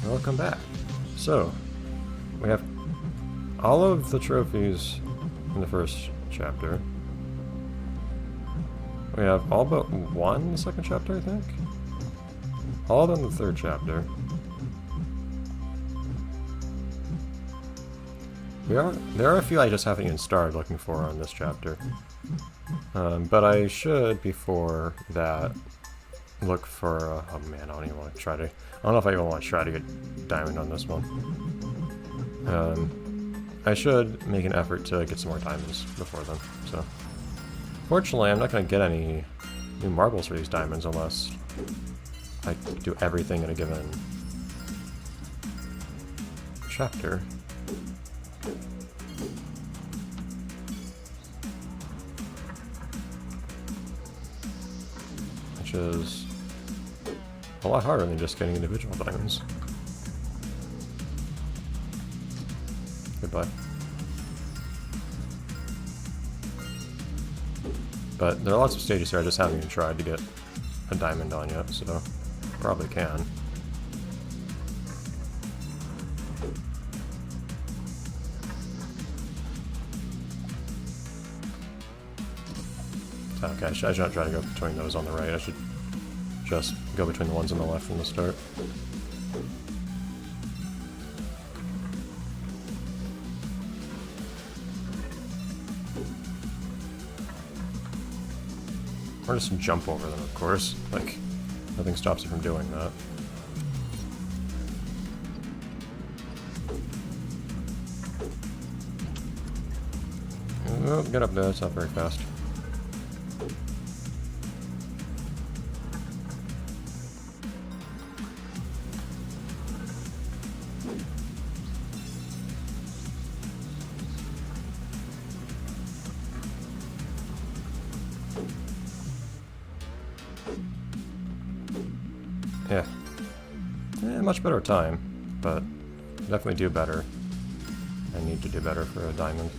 Welcome back. So, we have all of the trophies in the first chapter. We have all but one in the second chapter, I think. All of them in the third chapter. There are a few I just haven't even started looking for on this chapter. But I should, before that, look for... oh man, I don't even want to try to... I don't know if I even want to try to get diamond on this one. I should make an effort to get some more diamonds before then, so... Fortunately, I'm not going to get any new marbles for these diamonds unless I do everything in a given chapter. Which is a lot harder than just getting individual diamonds. Goodbye. But there are lots of stages here I just haven't even tried to get a diamond on yet, so probably can. Okay, I should not try to go between those on the right. I should just go between the ones on the left from the start. Or just jump over them, of course. Like, nothing stops you from doing that. Oh, get up there, it's not very fast. Yeah. Much better time, but definitely do better. I need to do better for a diamond.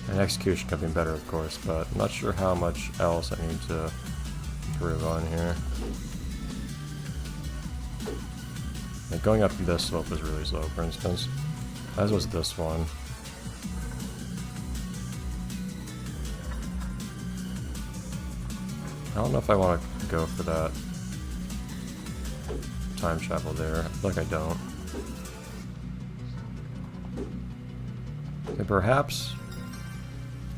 And execution could be better, of course, but I'm not sure how much else I need to improve on here. Like going up this slope was really slow, for instance, as was this one. I don't know if I want to go for that time travel there. I feel like I don't. And perhaps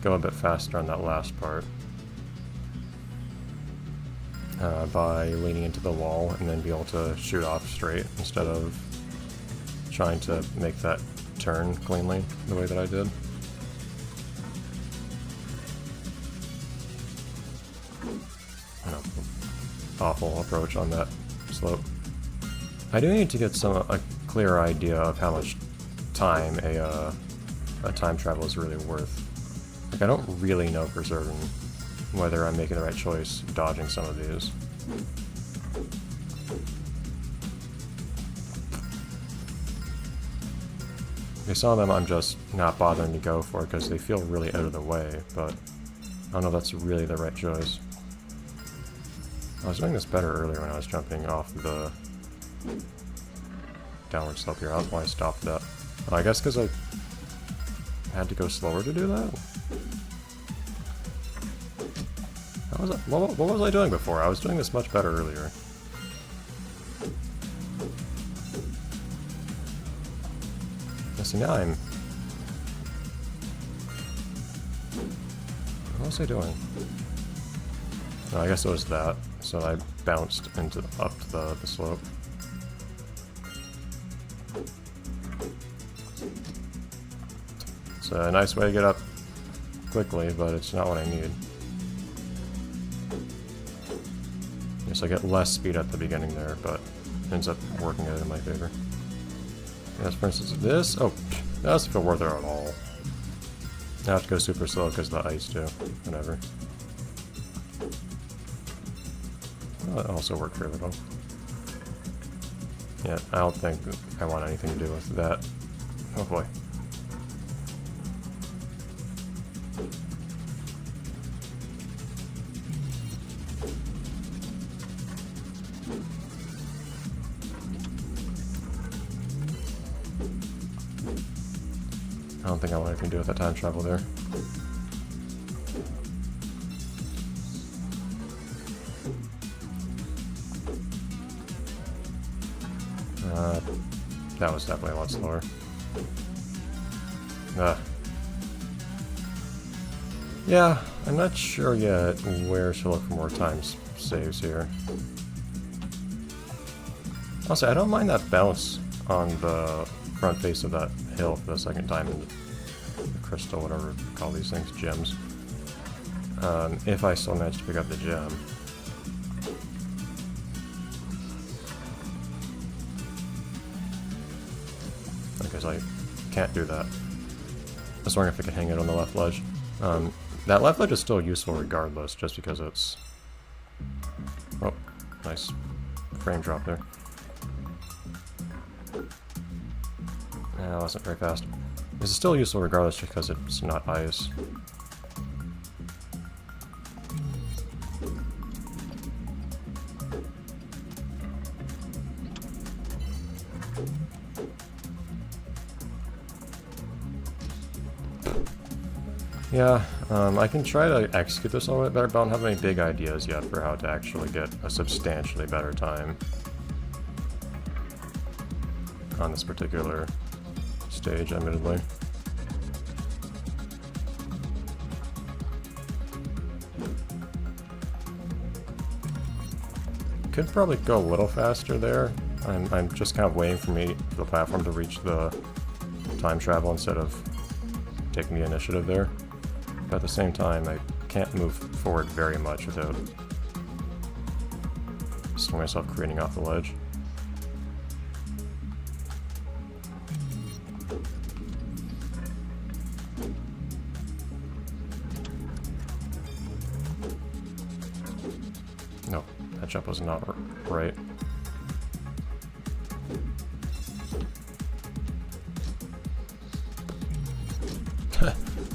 go a bit faster on that last part. By leaning into the wall and then be able to shoot off straight instead of trying to make that turn cleanly the way that I did. Awful approach on that slope. I do need to get a clearer idea of how much time a time travel is really worth. Like, I don't really know for certain whether I'm making the right choice dodging some of these. Okay, some of them I'm just not bothering to go for because they feel really out of the way, but I don't know if that's really the right choice. I was doing this better earlier when I was jumping off the downward slope here. I don't know why I stopped that. I guess because I had to go slower to do that? What was I doing before? I was doing this much better earlier. See, now I'm... What was I doing? No, I guess it was that. So I bounced up to the slope. It's a nice way to get up quickly, but it's not what I need. So I get less speed at the beginning there, but it ends up working out in my favor. Yes, for instance, this... Oh, that doesn't feel worth it at all. I have to go super slow because of the ice, too. Whatever. Well, that also worked fairly well. Yeah, I don't think I want anything to do with that Oh boy. I don't think I want anything to do with that time travel there. That was definitely a lot slower. Yeah, I'm not sure yet where to look for more times saves here. Also, I don't mind that bounce on the front face of that hill for the second diamond, crystal, whatever you call these things, gems. If I still manage to pick up the gem. Because I can't do that. I was wondering if I could hang it on the left ledge. That left ledge is still useful regardless, just because it's... Oh, nice frame drop there. Yeah, that wasn't very fast. This is still useful regardless because it's not ice. Yeah, I can try to execute this a little bit better, but I don't have any big ideas yet for how to actually get a substantially better time on this particular stage, admittedly. Could probably go a little faster there. I'm just kind of waiting for the platform to reach the time travel instead of taking the initiative there. But at the same time, I can't move forward very much without seeing myself careening off the ledge. No, that jump was not right.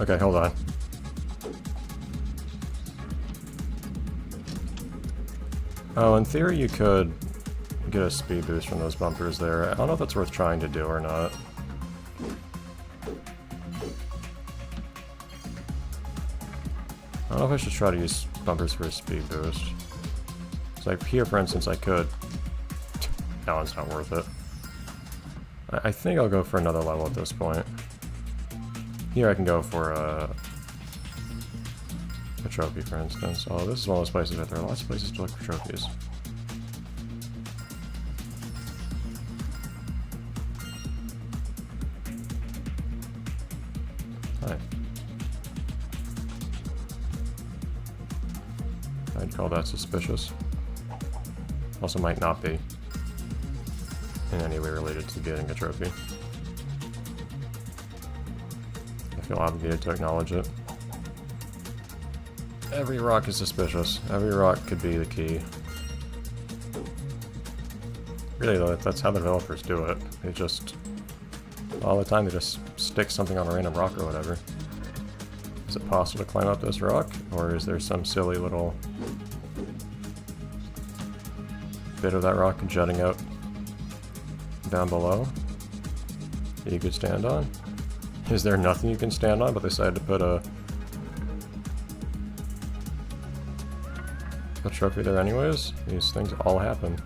Okay, hold on. Oh, in theory you could get a speed boost from those bumpers there. I don't know if that's worth trying to do or not. I don't know if I should try to use bumpers for a speed boost. So like here, for instance, I could... That one's not worth it. I think I'll go for another level at this point. Here I can go for a trophy, for instance. Oh, this is one of those places that there are lots of places to look for trophies. Hi. I'd call that suspicious. Also might not be in any way related to getting a trophy. I feel obligated to acknowledge it. Every rock is suspicious. Every rock could be the key. Really though, that's how the developers do it. They just... all the time they just stick something on a random rock or whatever. Is it possible to climb up this rock? Or is there some silly little bit of that rock jutting out down below that you could stand on? Is there nothing you can stand on, but they decided to put a trophy there anyways? These things all happen.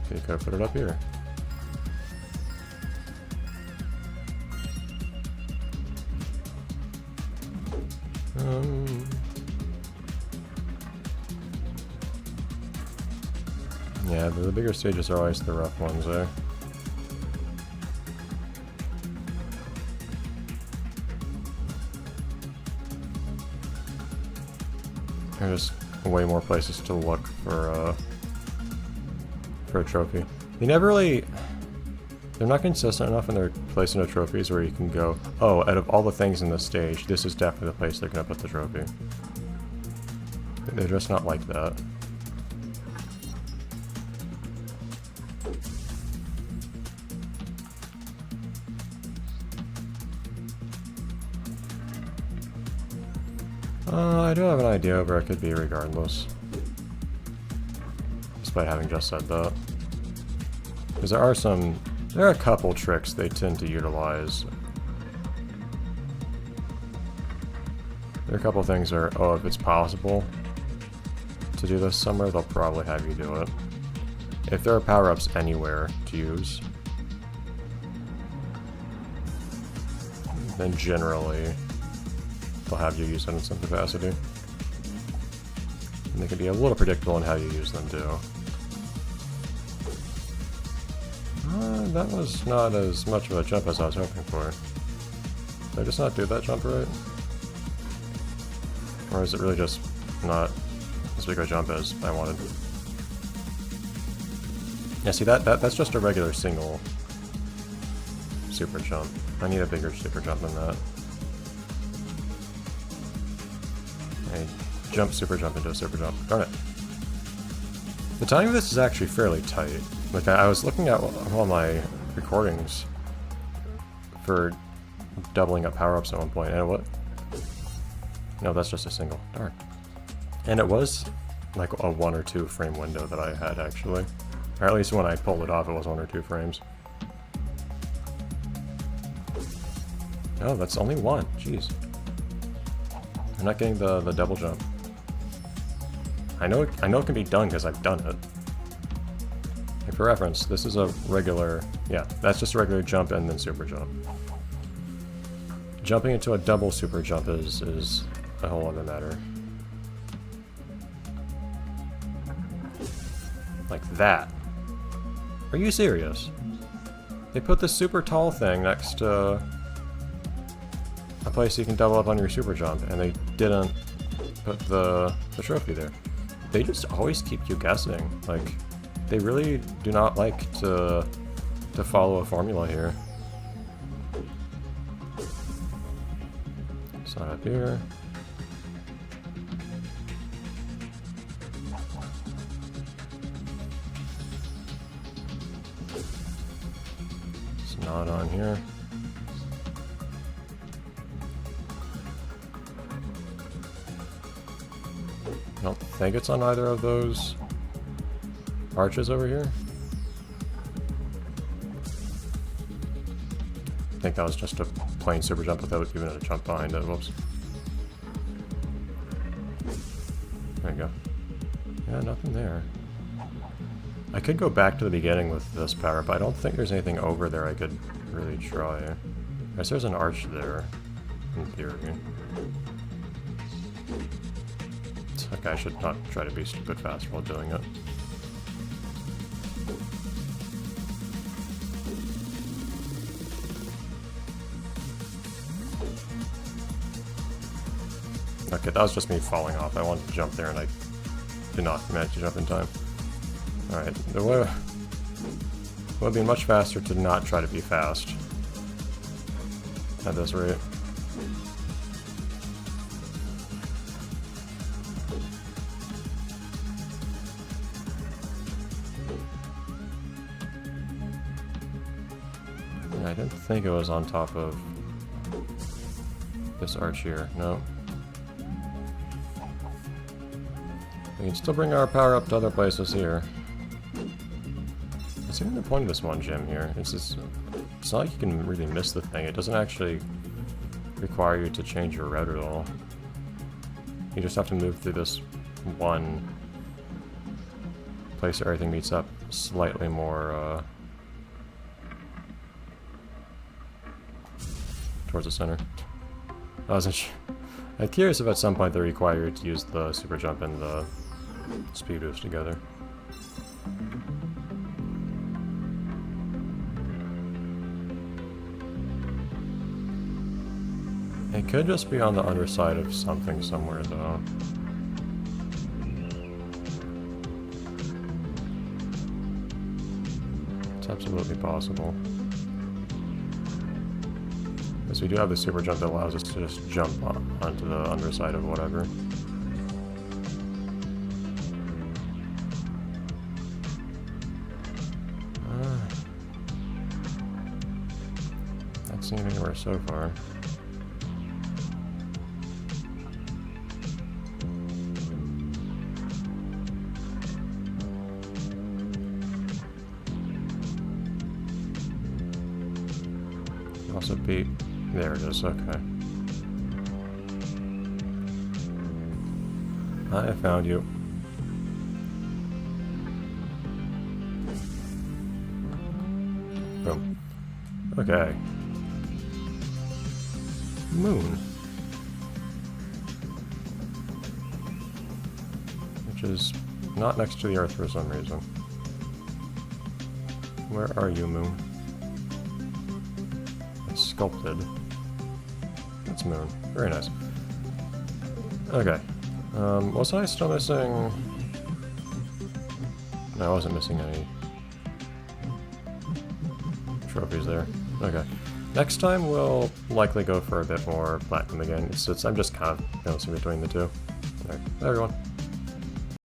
Okay, you could put it up here. Yeah, the bigger stages are always the rough ones there. There's way more places to look for a trophy. They never really... They're not consistent enough in their placing of trophies where you can go, oh, out of all the things in this stage, this is definitely the place they're going to put the trophy. They're just not like that. I do have an idea of where it could be regardless. Despite having just said that. Because there are a couple tricks they tend to utilize. There are a couple things where, oh, if it's possible to do this somewhere, they'll probably have you do it. If there are power-ups anywhere to use, then generally they'll have you use it in some capacity. And they can be a little predictable in how you use them too. That was not as much of a jump as I was hoping for. Did I just not do that jump right? Or is it really just not as big a jump as I wanted? Yeah, see that's just a regular single super jump. I need a bigger super jump than that. I super jump into a super jump. Darn it. The timing of this is actually fairly tight. Like, I was looking at all my recordings for doubling up power-ups at one point, and what? No, that's just a single. Darn. And it was like a 1 or 2 frame window that I had, actually. Or at least when I pulled it off, it was 1 or 2 frames. Oh, that's only 1. Jeez. I'm not getting the double jump. I know it can be done because I've done it. Like, for reference, this is a regular... Yeah, that's just a regular jump and then super jump. Jumping into a double super jump is a whole other matter. Like that. Are you serious? They put this super tall thing next to a place you can double up on your super jump, and they didn't put the trophy there. They just always keep you guessing. Like, they really do not like to follow a formula here. So up here. It's not on here. I don't think it's on either of those arches over here. I think that was just a plain super jump without even a jump behind it. Whoops. There you go. Yeah, nothing there. I could go back to the beginning with this power, but I don't think there's anything over there I could really try. I guess there's an arch there, in theory. Okay, I should not try to be stupid fast while doing it. Okay, that was just me falling off. I wanted to jump there and I did not manage to jump in time. Alright, it would be much faster to not try to be fast at this rate. I didn't think it was on top of this arch here. No. We can still bring our power up to other places here. What's even the point of this one gem here? It's not like you can really miss the thing. It doesn't actually require you to change your route at all. You just have to move through this one place where everything meets up slightly more towards the center. I'm curious if at some point they require you to use the super jump and the speed boost together. It could just be on the underside of something somewhere, though. It's absolutely possible. Because we do have the super jump that allows us to just jump onto the underside of whatever. Not seeing anywhere so far. Also be... There it is, okay. I found you. Boom. Okay. Moon. Which is not next to the Earth for some reason. Where are you, Moon? It's sculpted. That's Moon. Very nice. Okay. Was I still missing... No, I wasn't missing any trophies there. Okay. Next time we'll likely go for a bit more platinum again. I'm just kind of bouncing between the two. Alright, bye everyone.